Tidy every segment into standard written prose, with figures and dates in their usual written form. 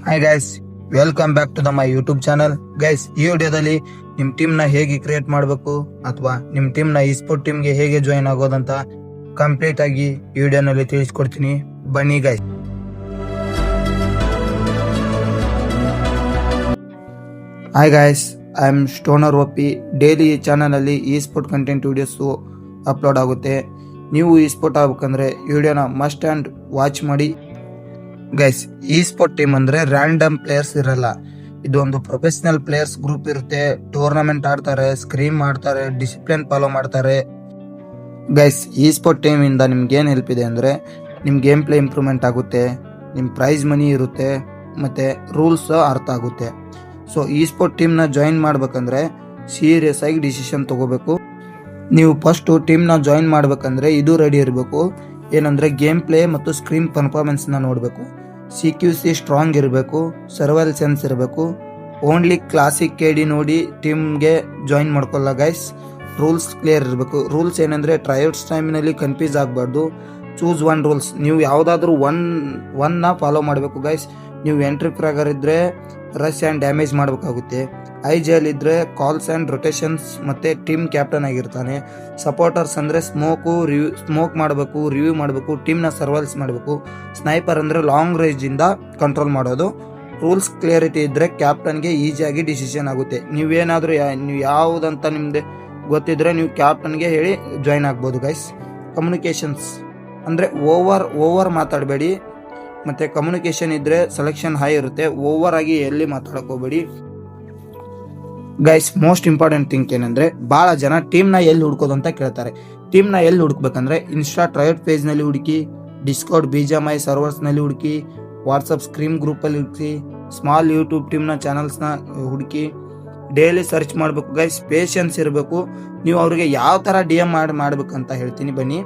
Hi guys, welcome back to my YouTube channel. Guys, ಈ ವಿಡಿಯೋದಲ್ಲಿ ನಿಮ್ಮ ಟೀಮ್ನ ಹೇಗೆ ಕ್ರಿಯೇಟ್ ಮಾಡಬೇಕು ಅಥವಾ ನಿಮ್ಮ ಟೀಮ್ನ ಈ ಸ್ಪೋರ್ಟ್ ಟೀಮ್ಗೆ ಹೇಗೆ ಜಾಯಿನ್ ಆಗೋದಂತ ಕಂಪ್ಲೀಟ್ ಆಗಿ ಈ ವಿಡಿಯೋನಲ್ಲಿ ತಿಳಿಸ್ಕೊಡ್ತೀನಿ. ಬನ್ನಿ guys. Hi guys, I am stoner ಒಪ್ಪಿ. ಡೈಲಿ ಈ ಚಾನಲಲ್ಲಿ ಈ ಸ್ಪೋರ್ಟ್ ಕಂಟೆಂಟ್ ವಿಡಿಯೋಸು ಅಪ್ಲೋಡ್ ಆಗುತ್ತೆ. ನೀವು ಈ ಸ್ಪೋರ್ಟ್ ಆಗ್ಬೇಕಂದ್ರೆ ಈ ವಿಡಿಯೋನ ಮಸ್ಟ್ ಆ್ಯಂಡ್ ವಾಚ್ ಮಾಡಿ. ಗೈಸ್, ಈ ಸ್ಪೋರ್ಟ್ ಟೀಮ್ ಅಂದ್ರೆ ರ್ಯಾಂಡಮ್ ಪ್ಲೇಯರ್ಸ್ ಇರಲ್ಲ. ಇದು ಒಂದು ಪ್ರೊಫೆಷನಲ್ ಪ್ಲೇಯರ್ಸ್ ಗ್ರೂಪ್ ಇರುತ್ತೆ. ಟೂರ್ನಮೆಂಟ್ ಆಡ್ತಾರೆ, ಸ್ಕ್ರೀಮ್ ಮಾಡ್ತಾರೆ, ಡಿಸಿಪ್ಲಿನ್ ಫಾಲೋ ಮಾಡ್ತಾರೆ. ಗೈಸ್, ಈ ಸ್ಪೋರ್ಟ್ ಟೀಮ್ ಇಂದ ನಿಮ್ಗೆ ಏನು ಹೆಲ್ಪ್ ಇದೆ ಅಂದ್ರೆ ನಿಮ್ ಗೇಮ್ ಪ್ಲೇ ಇಂಪ್ರೂವ್ಮೆಂಟ್ ಆಗುತ್ತೆ, ನಿಮ್ ಪ್ರೈಸ್ ಮನಿ ಇರುತ್ತೆ, ಮತ್ತೆ ರೂಲ್ಸ್ ಅರ್ಥ ಆಗುತ್ತೆ. ಸೊ ಈ ಸ್ಪೋರ್ಟ್ ಟೀಮ್ನ ಜಾಯಿನ್ ಮಾಡ್ಬೇಕಂದ್ರೆ ಸೀರಿಯಸ್ ಆಗಿ ಡಿಸಿಷನ್ ತಗೋಬೇಕು. ನೀವು ಫಸ್ಟ್ ಟೀಮ್ನ ಜಾಯಿನ್ ಮಾಡ್ಬೇಕಂದ್ರೆ ಇದು ರೆಡಿ ಇರಬೇಕು. ಏನಂದ್ರೆ ಗೇಮ್ ಪ್ಲೇ ಮತ್ತು ಸ್ಕ್ರೀನ್ ಪರ್ಫಾರ್ಮೆನ್ಸ್ನ ನೋಡಬೇಕು. CQC ಸ್ಟ್ರಾಂಗ್ ಇರಬೇಕು, ಸರ್ವೈವಲ್ ಸೆನ್ಸ್ ಇರಬೇಕು. ಓನ್ಲಿ ಕ್ಲಾಸಿಕ್ KD ನೋಡಿ ಟೀಮ್ಗೆ ಜಾಯಿನ್ ಮಾಡ್ಕೊಳ್ಳ ಗೈಸ್. ರೂಲ್ಸ್ ಕ್ಲಿಯರ್ ಇರಬೇಕು. ರೂಲ್ಸ್ ಏನಂದ್ರೆ ಟ್ರಯಲ್ಸ್ ಟೈಮ್ನಲ್ಲಿ ಕನ್ಫ್ಯೂಸ್ ಆಗಬಾರ್ದು. Choose one rules. ನೀವು ಯಾವುದಾದ್ರೂ ಒನ್ನ ಫಾಲೋ ಮಾಡಬೇಕು ಗೈಸ್. ನೀವು ಎಂಟ್ರಿ ಫ್ರಾಗರ್ ಇದ್ರೆ ರಶ್ ಆ್ಯಂಡ್ ಡ್ಯಾಮೇಜ್ ಮಾಡಬೇಕಾಗುತ್ತೆ. IGL ಇದ್ರೆ ಕಾಲ್ಸ್ ಆ್ಯಂಡ್ ರೊಟೇಷನ್ಸ್ ಮತ್ತೆ ಟೀಮ್ ಕ್ಯಾಪ್ಟನ್ ಆಗಿರ್ತಾನೆ. ಸಪೋರ್ಟರ್ಸ್ ಅಂದ್ರೆ ಸ್ಮೋಕ್ ಮಾಡಬೇಕು, ರಿವ್ಯೂ ಮಾಡಬೇಕು, ಟೀಮ್ನ ಸರ್ವೈಲ್ಸ್ ಮಾಡಬೇಕು. ಸ್ನೈಪರ್ ಅಂದ್ರೆ ಲಾಂಗ್ ರೇಂಜ್ ಇಂದ ಕಂಟ್ರೋಲ್ ಮಾಡೋದು. ರೂಲ್ಸ್ ಕ್ಲಿಯರಿಟಿ ಇದ್ರೆ ಕ್ಯಾಪ್ಟನ್ಗೆ ಈಸಿಯಾಗಿ ಡಿಸಿಷನ್ ಆಗುತ್ತೆ. ನೀವೇನಾದರೂ ನೀವು ಯಾವುದಂತ ನಿಮ್ದೆ ಗೊತ್ತಿದ್ರೆ ನೀವು ಕ್ಯಾಪ್ಟನ್ಗೆ ಹೇಳಿ ಜಾಯಿನ್ ಆಗ್ಬೋದು ಗೈಸ್. ಕಮ್ಯುನಿಕೇಷನ್ಸ್ ಅಂದ್ರೆ ಓವರ್ ಮಾತಾಡಬೇಡಿ. ಮತ್ತೆ ಕಮ್ಯುನಿಕೇಶನ್ ಇದ್ರೆ ಸೆಲೆಕ್ಷನ್ ಹೈ ಇರುತ್ತೆ. ಓವರ್ ಆಗಿ ಎಲ್ಲಿ ಮಾತಾಡಕ್ ಹೋಗ್ಬೇಡಿ ಗೈಸ್. ಮೋಸ್ಟ್ ಇಂಪಾರ್ಟೆಂಟ್ ಥಿಂಗ್ ಏನಂದ್ರೆ ಬಹಳ ಜನ ಟೀಮ್ನ ಎಲ್ಲಿ ಹುಡ್ಕೋದು ಅಂತ ಕೇಳ್ತಾರೆ. ಟೀಮ್ನ ಎಲ್ಲಿ ಹುಡುಕ್ಬೇಕಂದ್ರೆ ಇನ್ಸ್ಟಾ ಟ್ರಯಲ್ ಪೇಜ್ ನಲ್ಲಿ ಹುಡುಕಿ, ಡಿಸ್ಕೌಡ್ BGMI ಸರ್ವರ್ಸ್ ನಲ್ಲಿ ಹುಡುಕಿ, ವಾಟ್ಸಪ್ ಸ್ಕ್ರೀಮ್ ಗ್ರೂಪ್ ಅಲ್ಲಿ ಹುಡುಕಿ, ಸ್ಮಾಲ್ ಯೂಟ್ಯೂಬ್ ಟೀಮ್ನ ಚಾನಲ್ಸ್ನ ಹುಡುಕಿ, ಡೈಲಿ ಸರ್ಚ್ ಮಾಡಬೇಕು ಗೈಸ್. ಪೇಷನ್ಸ್ ಇರಬೇಕು. ನೀವು ಅವ್ರಿಗೆ ಯಾವ ತರ DM ಮಾಡ್ಬೇಕಂತ ಹೇಳ್ತೀನಿ ಬನ್ನಿ.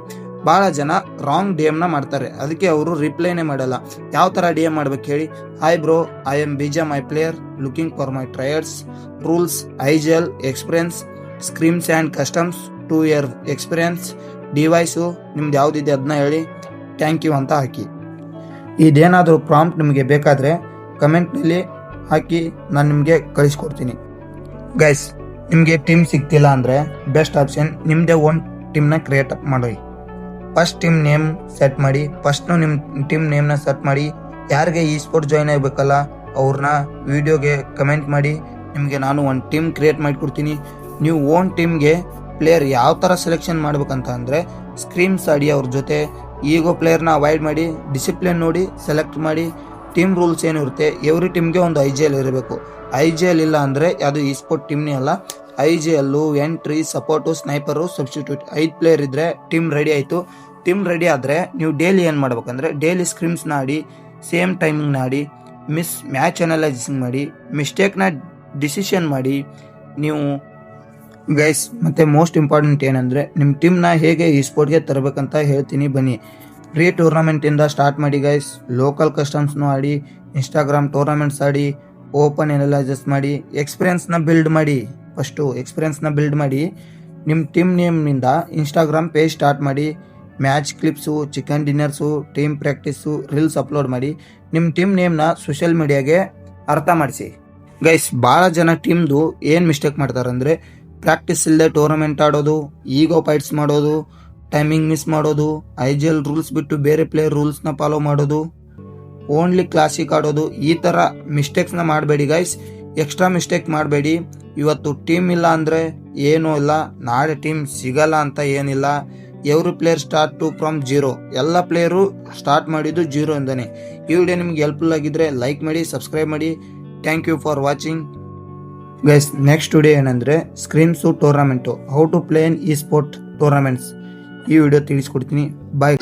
ಬಹಳ ಜನ ರಾಂಗ್ DM ನ ಮಾಡ್ತಾರೆ, ಅದಕ್ಕೆ ಅವರು ರಿಪ್ಲೈನೇ ಮಾಡಲ್ಲ. ಯಾವ ತರ DM ಮಾಡ್ಬೇಕು ಹೇಳಿ. Hi bro, I am BGMI player looking for my trials. Rules, IGL experience, scrims and customs, 2 year experience, device ನಿಮ್ದು ಯಾವುದಿದೆ ಅದನ್ನ ಹೇಳಿ, ಥ್ಯಾಂಕ್ ಯು ಅಂತ ಹಾಕಿ. ಇದೇನಾದರೂ ಪ್ರಾಂಪ್ಟ್ ನಿಮಗೆ ಬೇಕಾದರೆ ಕಮೆಂಟ್ನಲ್ಲಿ ಹಾಕಿ, ನಾನು ನಿಮಗೆ ಕಳಿಸ್ಕೊಡ್ತೀನಿ ಗೈಸ್. ನಿಮಗೆ ಟೀಮ್ ಸಿಗ್ತಿಲ್ಲ ಅಂದರೆ ಬೆಸ್ಟ್ ಆಪ್ಷನ್ ನಿಮ್ಮದೇ ಓನ್ ಟೀಮ್ನ ಕ್ರಿಯೇಟ್ ಮಾಡಿ. ಫಸ್ಟ್ ಟೀಮ್ ನೇಮ್ ಸೆಟ್ ಮಾಡಿ. ಫಸ್ಟ್ನು ನಿಮ್ಮ ಟೀಮ್ ನೇಮ್ನ ಸೆಟ್ ಮಾಡಿ. ಯಾರಿಗೆ ಈ ಸ್ಪೋರ್ಟ್ ಜಾಯಿನ್ ಆಗಬೇಕಲ್ಲ ಅವ್ರನ್ನ ವಿಡಿಯೋಗೆ ಕಮೆಂಟ್ ಮಾಡಿ. ನಿಮಗೆ ನಾನು ಒಂದು ಟೀಮ್ ಕ್ರಿಯೇಟ್ ಮಾಡಿಕೊಡ್ತೀನಿ. ನೀವು ಓನ್ ಟೀಮ್ಗೆ ಪ್ಲೇಯರ್ ಯಾವ ಥರ ಸೆಲೆಕ್ಷನ್ ಮಾಡ್ಬೇಕಂತ ಅಂದರೆ ಸ್ಕ್ರೀಮ್ಸ್ ಆಡಿ ಅವ್ರ ಜೊತೆ. ಈಗೋ ಪ್ಲೇಯರ್ನ ಅವಾಯ್ಡ್ ಮಾಡಿ, ಡಿಸಿಪ್ಲಿನ್ ನೋಡಿ ಸೆಲೆಕ್ಟ್ ಮಾಡಿ. ಟೀಮ್ ರೂಲ್ಸ್ ಏನಿರುತ್ತೆ, ಎವ್ರಿ ಟೀಮ್ಗೆ ಒಂದು IGL ಇರಬೇಕು. IGL ಇಲ್ಲ ಅಂದರೆ ಅದು ಈ ಸ್ಪೋರ್ಟ್ ಟೀಮ್ನೇ ಅಲ್ಲ. IGL, entry, support, sniper, substitute 5 player ಇದ್ರೆ ಟೀಮ್ ರೆಡಿ ಆಯಿತು. ಟೀಮ್ ರೆಡಿ ಆದರೆ ನೀವು ಡೈಲಿ ಏನು ಮಾಡ್ಬೇಕಂದ್ರೆ ಡೈಲಿ ಸ್ಕ್ರೀಮ್ಸ್ನ ಆಡಿ, ಸೇಮ್ ಟೈಮಿಂಗ್ನ ಆಡಿ, ಮ್ಯಾಚ್ ಅನಲೈಸಿಂಗ್ ಮಾಡಿ, ಮಿಸ್ಟೇಕ್ನ ಡಿಸಿಷನ್ ಮಾಡಿ ನೀವು ಗೈಸ್. ಮತ್ತು ಮೋಸ್ಟ್ ಇಂಪಾರ್ಟೆಂಟ್ ಏನಂದರೆ ನಿಮ್ಮ ಟೀಮ್ನ ಹೇಗೆ ಈ ಸ್ಪೋರ್ಟ್ಗೆ ತರಬೇಕಂತ ಹೇಳ್ತೀನಿ ಬನ್ನಿ. ಪ್ರೀ ಟೂರ್ನಮೆಂಟಿಂದ ಸ್ಟಾರ್ಟ್ ಮಾಡಿ ಗೈಸ್. ಲೋಕಲ್ ಕಸ್ಟಮ್ಸ್ನು ಆಡಿ, ಇನ್ಸ್ಟಾಗ್ರಾಮ್ ಟೂರ್ನಮೆಂಟ್ಸ್ ಆಡಿ, ಓಪನ್ ಅನಲೈಸಸ್ ಮಾಡಿ, ಎಕ್ಸ್ಪೀರಿಯನ್ಸ್ನ ಬಿಲ್ಡ್ ಮಾಡಿ. ಫಸ್ಟು ಎಕ್ಸ್ಪೀರಿಯನ್ಸ್ನ ಬಿಲ್ಡ್ ಮಾಡಿ. ನಿಮ್ಮ ಟೀಮ್ ನೇಮ್ನಿಂದ ಇನ್ಸ್ಟಾಗ್ರಾಮ್ ಪೇಜ್ ಸ್ಟಾರ್ಟ್ ಮಾಡಿ. Match clips, chicken dinners, team practice, reels upload ಮಾಡಿ. ನಿಮ್ಮ ಟೀಮ್ ನೇಮ್ನ ಸೋಷಿಯಲ್ ಮೀಡಿಯಾಗೆ ಅರ್ಥ ಮಾಡಿಸಿ ಗೈಸ್. ಭಾಳ ಜನ ಟೀಮ್ದು ಏನು ಮಿಸ್ಟೇಕ್ ಮಾಡ್ತಾರೆ ಅಂದರೆ ಪ್ರಾಕ್ಟೀಸ್ ಇಲ್ಲದೆ ಟೂರ್ನಮೆಂಟ್ ಆಡೋದು, ಈಗೋ ಫೈಟ್ಸ್ ಮಾಡೋದು, ಟೈಮಿಂಗ್ ಮಿಸ್ ಮಾಡೋದು, IGL ರೂಲ್ಸ್ ಬಿಟ್ಟು ಬೇರೆ ಪ್ಲೇಯರ್ ರೂಲ್ಸ್ನ ಫಾಲೋ ಮಾಡೋದು, ಓನ್ಲಿ ಕ್ಲಾಸಿಕ್ ಆಡೋದು. ಈ ಥರ ಮಿಸ್ಟೇಕ್ಸ್ನ ಮಾಡಬೇಡಿ ಗೈಸ್. ಎಕ್ಸ್ಟ್ರಾ ಮಿಸ್ಟೇಕ್ ಮಾಡಬೇಡಿ. ಇವತ್ತು ಟೀಮ್ ಇಲ್ಲ ಅಂದರೆ ಏನೂ ಇಲ್ಲ, ನಾಳೆ ಟೀಮ್ ಸಿಗಲ್ಲ ಅಂತ ಏನಿಲ್ಲ. Every player start to from 0. ಎಲ್ಲ ಪ್ಲೇಯರು ಸ್ಟಾರ್ಟ್ ಮಾಡಿದ್ದು 0 ಇಂದನೇ. ಈ ವಿಡಿಯೋ ನಿಮ್ಗೆ ಹೆಲ್ಪ್ಫುಲ್ ಆಗಿದ್ರೆ ಲೈಕ್ ಮಾಡಿ, ಸಬ್ಸ್ಕ್ರೈಬ್ ಮಾಡಿ. Thank you for watching guys. Next video ಏನಂದರೆ scrims tournament, how to play in esport tournaments. ಈ ವಿಡಿಯೋ ತಿಳಿಸ್ಕೊಡ್ತೀನಿ. ಬಾಯ್.